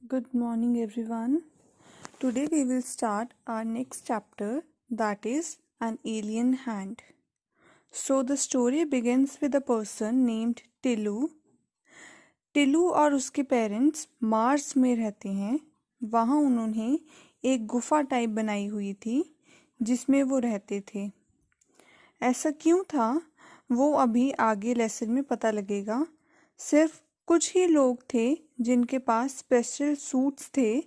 Good morning, everyone. Today we will start our next chapter, that is An Alien Hand. So the story begins with a person named Tillu. Tillu और उसके parents Mars में रहते हैं। वहाँ उन्होंने एक गुफा टाइप बनाई हुई थी जिसमें वो रहते थे। ऐसा क्यों था वो अभी आगे लेसन में पता लगेगा। सिर्फ कुछ ही लोग थे जिनके पास स्पेशल सूट्स थे,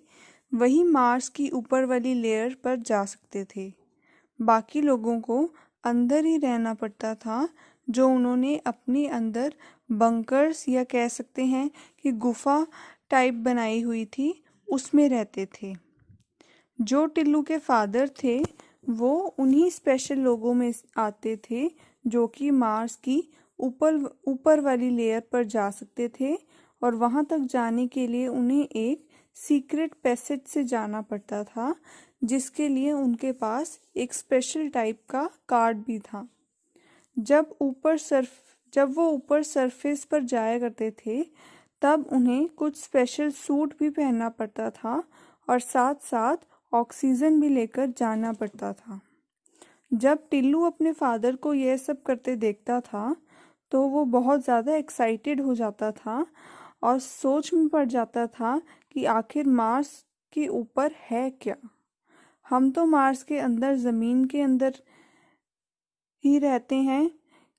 वही मार्स की ऊपर वाली लेयर पर जा सकते थे। बाकी लोगों को अंदर ही रहना पड़ता था, जो उन्होंने अपने अंदर बंकर्स या कह सकते हैं कि गुफा टाइप बनाई हुई थी, उसमें रहते थे। जो टिल्लू के फादर थे वो उन्हीं स्पेशल लोगों में आते थे जो कि मार्स की ऊपर वाली लेयर पर जा सकते थे, और वहां तक जाने के लिए उन्हें एक सीक्रेट पैसेज से जाना पड़ता था, जिसके लिए उनके पास एक स्पेशल टाइप का कार्ड भी था। जब वो ऊपर सरफेस पर जाया करते थे तब उन्हें कुछ स्पेशल सूट भी पहनना पड़ता था और साथ साथ ऑक्सीजन भी लेकर जाना पड़ता था। जब टिल्लू अपने फादर को यह सब करते देखता था तो वो बहुत ज़्यादा एक्साइटेड हो जाता था और सोच में पड़ जाता था कि आखिर मार्स के ऊपर है क्या। हम तो मार्स के अंदर ज़मीन के अंदर ही रहते हैं,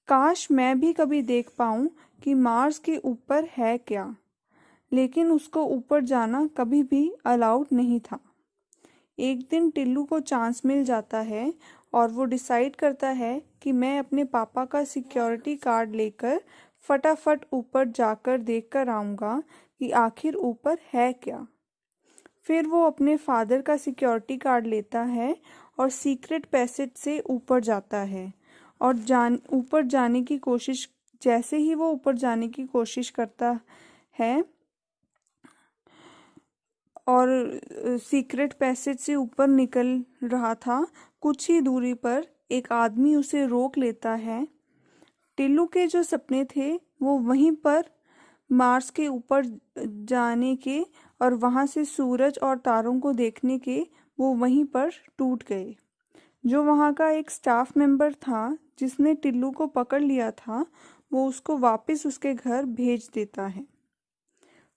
काश मैं भी कभी देख पाऊँ कि मार्स के ऊपर है क्या। लेकिन उसको ऊपर जाना कभी भी अलाउड नहीं था। एक दिन टिल्लू को चांस मिल जाता है और वो डिसाइड करता है कि मैं अपने पापा का सिक्योरिटी कार्ड लेकर फटाफट ऊपर जाकर देख कर आऊँगा कि आखिर ऊपर है क्या। फिर वो अपने फादर का सिक्योरिटी कार्ड लेता है और सीक्रेट पैसेज से ऊपर जाता है और ऊपर जाने की कोशिश जैसे ही वो ऊपर जाने की कोशिश करता है और सीक्रेट पैसेज से ऊपर निकल रहा था, कुछ ही दूरी पर एक आदमी उसे रोक लेता है। टिल्लू के जो सपने थे वो वहीं पर मार्स के ऊपर जाने के और वहां से सूरज और तारों को देखने के वो वहीं पर टूट गए। जो वहां का एक स्टाफ मेंबर था जिसने टिल्लू को पकड़ लिया था, वो उसको वापस उसके घर भेज देता है।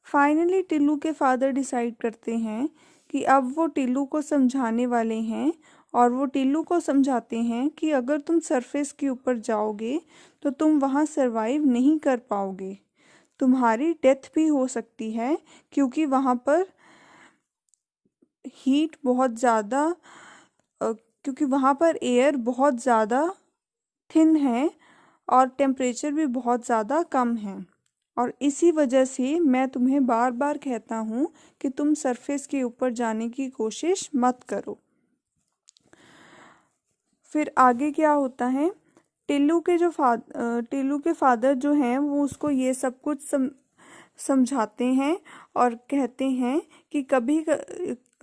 फाइनली टिल्लू के फादर डिसाइड करते हैं कि अब वो टिल्लू को समझाने वाले हैं और वो टिल्लू को समझाते हैं कि अगर तुम सरफेस के ऊपर जाओगे तो तुम वहाँ सरवाइव नहीं कर पाओगे, तुम्हारी डेथ भी हो सकती है क्योंकि वहाँ पर हीट बहुत ज़्यादा क्योंकि वहाँ पर एयर बहुत ज़्यादा थिन है और टेम्परेचर भी बहुत ज़्यादा कम है, और इसी वजह से मैं तुम्हें बार बार कहता हूँ कि तुम सरफेस के ऊपर जाने की कोशिश मत करो। फिर आगे क्या होता है, टिल्लू के फादर जो हैं वो उसको ये सब कुछ समझाते हैं और कहते हैं कि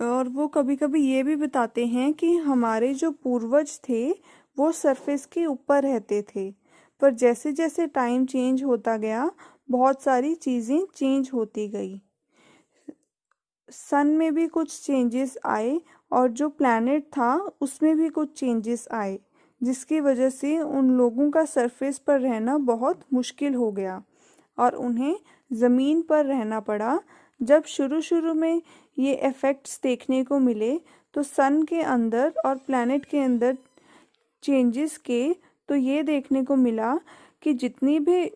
और वो कभी कभी ये भी बताते हैं कि हमारे जो पूर्वज थे वो सरफेस के ऊपर रहते थे, पर जैसे जैसे टाइम चेंज होता गया बहुत सारी चीज़ें चेंज होती गई। सन में भी कुछ चेंजेस आए और जो प्लैनेट था उसमें भी कुछ चेंजेस आए, जिसकी वजह से उन लोगों का सरफेस पर रहना बहुत मुश्किल हो गया और उन्हें ज़मीन पर रहना पड़ा। जब शुरू शुरू में ये इफ़ेक्ट्स देखने को मिले तो सन के अंदर और प्लैनेट के अंदर चेंजेस के तो ये देखने को मिला कि जितनी भी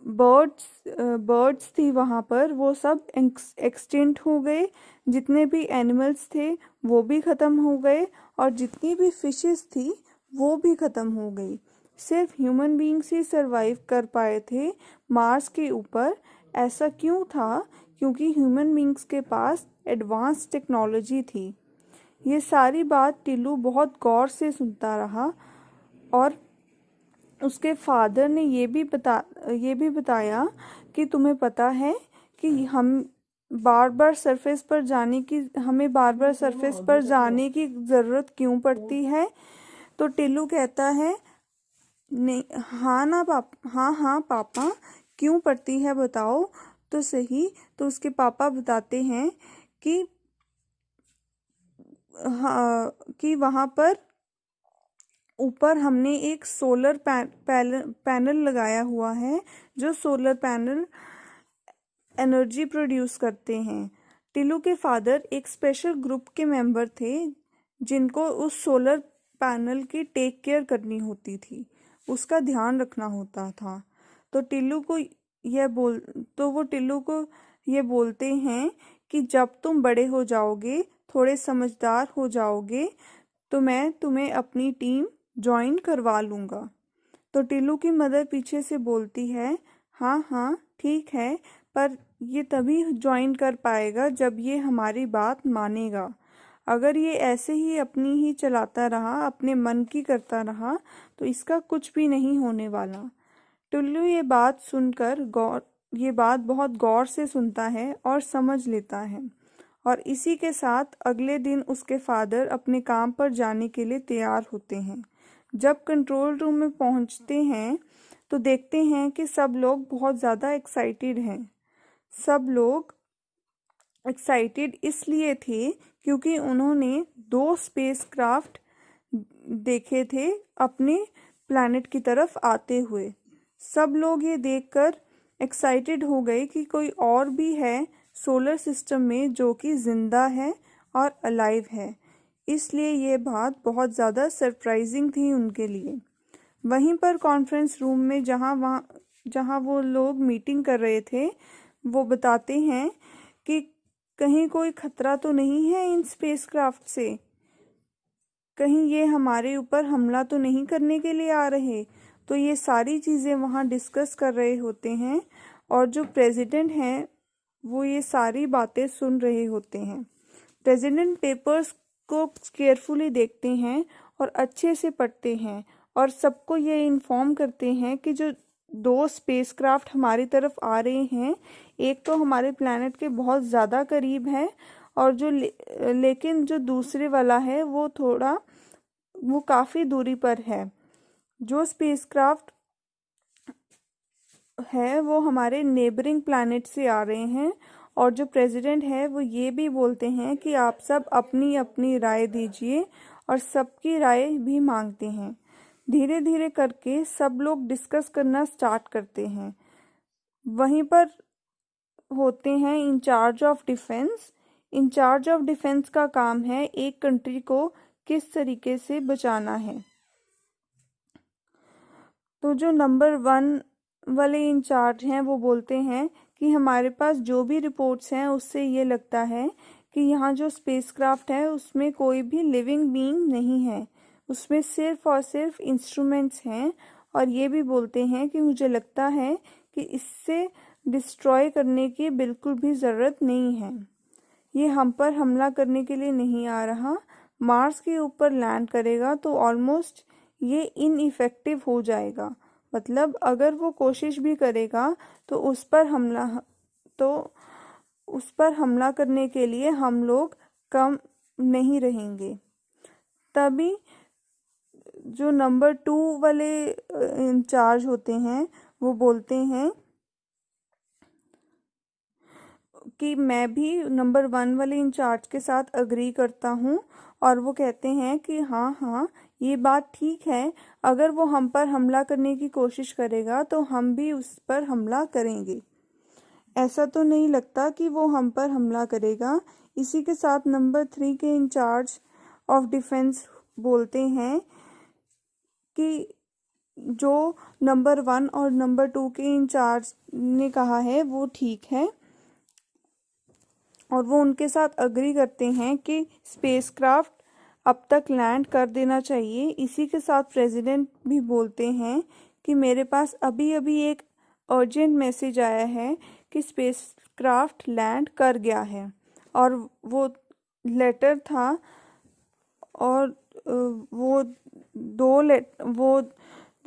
बर्ड्स थी वहाँ पर वो सब एक्सटिंक्ट हो गए, जितने भी एनिमल्स थे वो भी ख़त्म हो गए और जितनी भी फिशेस थी वो भी ख़त्म हो गई। सिर्फ ह्यूमन बीइंग्स ही सरवाइव कर पाए थे मार्स के ऊपर। ऐसा क्यों था? क्योंकि ह्यूमन बीइंग्स के पास एडवांस टेक्नोलॉजी थी। ये सारी बात टिल्लू बहुत गौर से सुनता रहा और उसके फादर ने ये भी बताया कि तुम्हें पता है कि हमें बार बार सरफेस पर जाने की ज़रूरत क्यों पड़ती है। तो टिल्लू कहता है, नहीं, हाँ पापा, क्यों पड़ती है बताओ तो सही। तो उसके पापा बताते हैं कि हाँ कि वहाँ पर ऊपर हमने एक सोलर पैनल लगाया हुआ है, जो सोलर पैनल एनर्जी प्रोड्यूस करते हैं। टिल्लू के फादर एक स्पेशल ग्रुप के मेंबर थे जिनको उस सोलर पैनल की टेक केयर करनी होती थी, उसका ध्यान रखना होता था। तो वो टिल्लू को ये बोलते हैं कि जब तुम बड़े हो जाओगे, थोड़े समझदार हो जाओगे, तो मैं तुम्हें अपनी टीम ज्वाइन करवा लूँगा। तो टिल्लू की मदर पीछे से बोलती है, हाँ हाँ ठीक है, पर ये तभी ज्वाइन कर पाएगा जब ये हमारी बात मानेगा। अगर ये ऐसे ही अपनी ही चलाता रहा, अपने मन की करता रहा, तो इसका कुछ भी नहीं होने वाला। टिल्लू ये बात बहुत गौर से सुनता है और समझ लेता है। और इसी के साथ अगले दिन उसके फादर अपने काम पर जाने के लिए तैयार होते हैं। जब कंट्रोल रूम में पहुंचते हैं तो देखते हैं कि सब लोग बहुत ज़्यादा एक्साइटेड हैं। सब लोग एक्साइटेड इसलिए थे क्योंकि उन्होंने 2 स्पेसक्राफ्ट देखे थे अपने प्लैनेट की तरफ आते हुए। सब लोग ये देखकर एक्साइटेड हो गए कि कोई और भी है सोलर सिस्टम में जो कि जिंदा है और अलाइव है। इसलिए ये बात बहुत ज़्यादा सरप्राइजिंग थी उनके लिए। वहीं पर कॉन्फ्रेंस रूम में जहाँ वो लोग मीटिंग कर रहे थे, वो बताते हैं कि कहीं कोई खतरा तो नहीं है इन स्पेसक्राफ्ट से, कहीं ये हमारे ऊपर हमला तो नहीं करने के लिए आ रहे। तो ये सारी चीज़ें वहाँ डिस्कस कर रहे होते हैं और जो प्रेसिडेंट हैं वो ये सारी बातें सुन रहे होते हैं। प्रेसिडेंट पेपर्स को केयरफुली देखते हैं और अच्छे से पढ़ते हैं और सबको ये इन्फॉर्म करते हैं कि जो 2 स्पेसक्राफ्ट हमारी तरफ आ रहे हैं, एक तो हमारे प्लैनेट के बहुत ज़्यादा करीब है और लेकिन जो दूसरे वाला है वो काफ़ी दूरी पर है। जो स्पेसक्राफ्ट है वो हमारे नेबरिंग प्लैनेट से आ रहे हैं। और जो प्रेसिडेंट है वो ये भी बोलते हैं कि आप सब अपनी अपनी राय दीजिए और सबकी राय भी मांगते हैं। धीरे धीरे करके सब लोग डिस्कस करना स्टार्ट करते हैं। वहीं पर होते हैं incharge of defence. Incharge of defence का काम है एक कंट्री को किस तरीके से बचाना है। तो जो नंबर 1 वाले इंचार्ज हैं वो बोलते हैं कि हमारे पास जो भी रिपोर्ट्स हैं उससे ये लगता है कि यहाँ जो स्पेसक्राफ्ट है उसमें कोई भी लिविंग बीइंग नहीं है, उसमें सिर्फ और सिर्फ इंस्ट्रूमेंट्स हैं। और ये भी बोलते हैं कि मुझे लगता है कि इससे डिस्ट्रॉय करने की बिल्कुल भी ज़रूरत नहीं है, ये हम पर हमला करने के लिए नहीं आ रहा। मार्स के ऊपर लैंड करेगा तो ऑलमोस्ट ये इनइफेक्टिव हो जाएगा, मतलब अगर वो कोशिश भी करेगा तो उस पर हमला करने के लिए हम लोग कम नहीं रहेंगे। तभी जो नंबर 2 वाले इंचार्ज होते हैं वो बोलते हैं कि मैं भी नंबर 1 वाले इंचार्ज के साथ अग्री करता हूँ। और वो कहते हैं कि हाँ हाँ ये बात ठीक है, अगर वो हम पर हमला करने की कोशिश करेगा तो हम भी उस पर हमला करेंगे। ऐसा तो नहीं लगता कि वो हम पर हमला करेगा। इसी के साथ नंबर 3 के इंचार्ज ऑफ डिफेंस बोलते हैं कि जो नंबर 1 और नंबर 2 के इंचार्ज ने कहा है वो ठीक है और वो उनके साथ अग्री करते हैं कि स्पेसक्राफ्ट अब तक लैंड कर देना चाहिए। इसी के साथ प्रेसिडेंट भी बोलते हैं कि मेरे पास अभी अभी एक अर्जेंट मैसेज आया है कि स्पेसक्राफ्ट लैंड कर गया है। और वो लेटर था और वो दो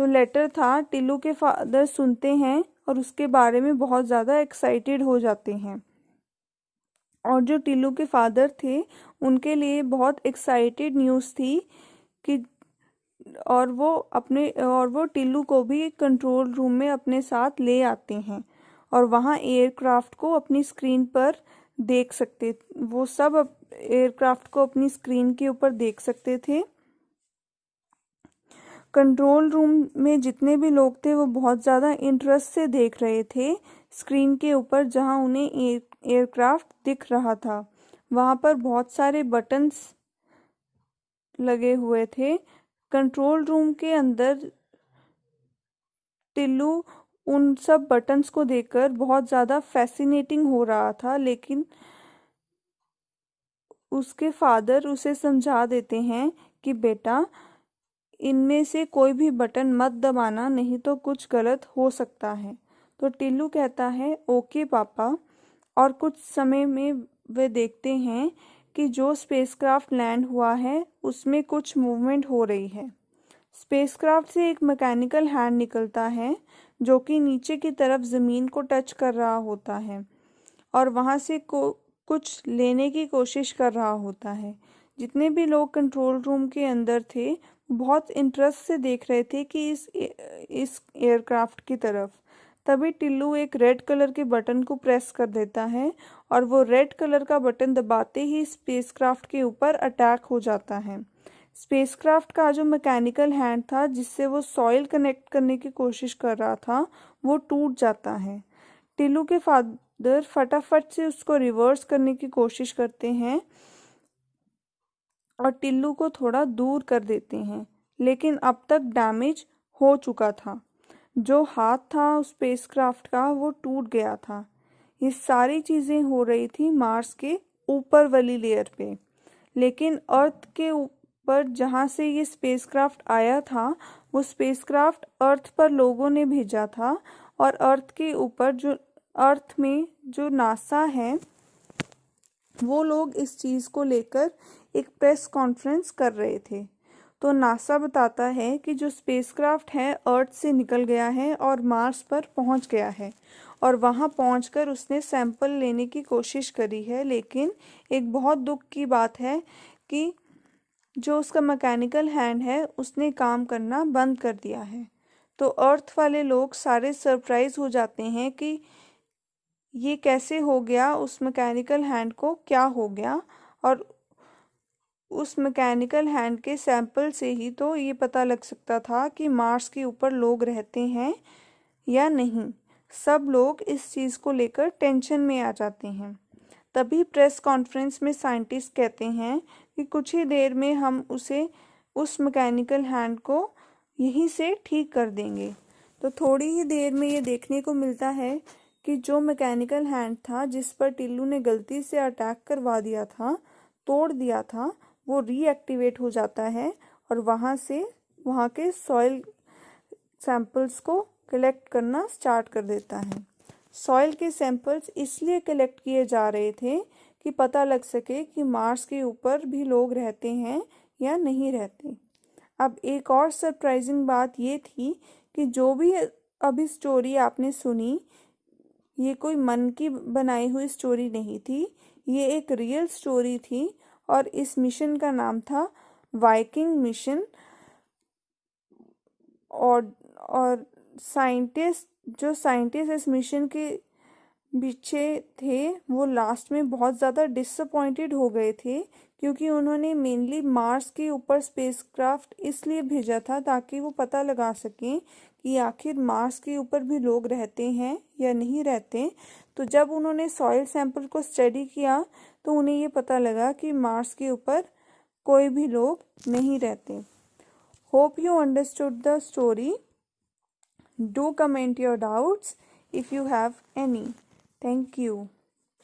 लेटर था। टिल्लू के फादर सुनते हैं और उसके बारे में बहुत ज़्यादा एक्साइटेड हो जाते हैं। और जो टिल्लू के फादर थे उनके लिए बहुत एक्साइटेड न्यूज़ थी कि और वो टिल्लू को भी कंट्रोल रूम में अपने साथ ले आते हैं और वहाँ एयरक्राफ्ट को अपनी स्क्रीन पर वो सब एयरक्राफ्ट को अपनी स्क्रीन के ऊपर देख सकते थे। कंट्रोल रूम में जितने भी लोग थे वो बहुत ज़्यादा इंटरेस्ट से देख रहे थे स्क्रीन के ऊपर, जहां उन्हें एयरक्राफ्ट दिख रहा था। वहां पर बहुत सारे बटन्स लगे हुए थे। कंट्रोल रूम के अंदर टिल्लू उन सब बटन्स को देखकर बहुत ज़्यादा फैसिनेटिंग हो रहा था, लेकिन उसके फादर उसे समझा देते हैं कि बेटा, इनमें से कोई भी बटन मत दबाना, नहीं तो कुछ गलत हो सकता है। तो टिल्लू कहता है ओके पापा। और कुछ समय में वे देखते हैं कि जो स्पेसक्राफ्ट लैंड हुआ है उसमें कुछ मूवमेंट हो रही है। स्पेसक्राफ्ट से एक मैकेनिकल हैंड निकलता है जो कि नीचे की तरफ ज़मीन को टच कर रहा होता है और वहाँ से कुछ लेने की कोशिश कर रहा होता है। जितने भी लोग कंट्रोल रूम के अंदर थे बहुत इंटरेस्ट से देख रहे थे कि इस एयरक्राफ्ट की तरफ। तभी टिल्लू एक रेड कलर के बटन को प्रेस कर देता है और वो रेड कलर का बटन दबाते ही स्पेसक्राफ्ट के ऊपर अटैक हो जाता है। स्पेसक्राफ्ट का जो मैकेनिकल हैंड था जिससे वो सॉइल कनेक्ट करने की कोशिश कर रहा था वो टूट जाता है। टिल्लू के फादर फटाफट से उसको रिवर्स करने की कोशिश करते हैं और टिल्लू को थोड़ा दूर कर देते हैं, लेकिन अब तक डैमेज हो चुका था। जो हाथ था उस स्पेसक्राफ्ट का वो टूट गया था। ये सारी चीज़ें हो रही थी मार्स के ऊपर वाली लेयर पे, लेकिन अर्थ के ऊपर जहाँ से ये स्पेसक्राफ्ट आया था वो स्पेसक्राफ्ट अर्थ पर लोगों ने भेजा था और अर्थ के ऊपर जो अर्थ में जो नासा है वो लोग इस चीज़ को लेकर एक प्रेस कॉन्फ्रेंस कर रहे थे। तो नासा बताता है कि जो स्पेसक्राफ्ट है अर्थ से निकल गया है और मार्स पर पहुंच गया है और वहां पहुंचकर उसने सैंपल लेने की कोशिश करी है, लेकिन एक बहुत दुख की बात है कि जो उसका मैकेनिकल हैंड है उसने काम करना बंद कर दिया है। तो अर्थ वाले लोग सारे सरप्राइज हो जाते हैं कि ये कैसे हो गया, उस मैकेनिकल हैंड को क्या हो गया। और उस मैकेनिकल हैंड के सैंपल से ही तो ये पता लग सकता था कि मार्स के ऊपर लोग रहते हैं या नहीं। सब लोग इस चीज़ को लेकर टेंशन में आ जाते हैं। तभी प्रेस कॉन्फ्रेंस में साइंटिस्ट कहते हैं कि कुछ ही देर में हम उस मैकेनिकल हैंड को यहीं से ठीक कर देंगे। तो थोड़ी ही देर में ये देखने को मिलता है कि जो मैकेनिकल हैंड था जिस पर टिल्लू ने गलती से अटैक करवा दिया था, तोड़ दिया था, वो रीएक्टिवेट हो जाता है और वहाँ के सॉइल सैंपल्स को कलेक्ट करना स्टार्ट कर देता है। सॉइल के सैंपल्स इसलिए कलेक्ट किए जा रहे थे कि पता लग सके कि मार्स के ऊपर भी लोग रहते हैं या नहीं रहते। अब एक और सरप्राइजिंग बात ये थी कि जो भी अभी स्टोरी आपने सुनी ये कोई मन की बनाई हुई स्टोरी नहीं थी, ये एक रियल स्टोरी थी और इस मिशन का नाम था वाइकिंग मिशन। और साइंटिस्ट इस मिशन के पीछे थे वो लास्ट में बहुत ज़्यादा डिसअपॉइंटेड हो गए थे, क्योंकि उन्होंने मेनली मार्स के ऊपर स्पेसक्राफ्ट इसलिए भेजा था ताकि वो पता लगा सकें कि आखिर मार्स के ऊपर भी लोग रहते हैं या नहीं रहते। तो जब उन्होंने सॉइल सैंपल को स्टडी किया तो उन्हें ये पता लगा कि मार्स के ऊपर कोई भी लोग नहीं रहते। Hope you understood the story. Do comment your doubts if you have any. Thank you.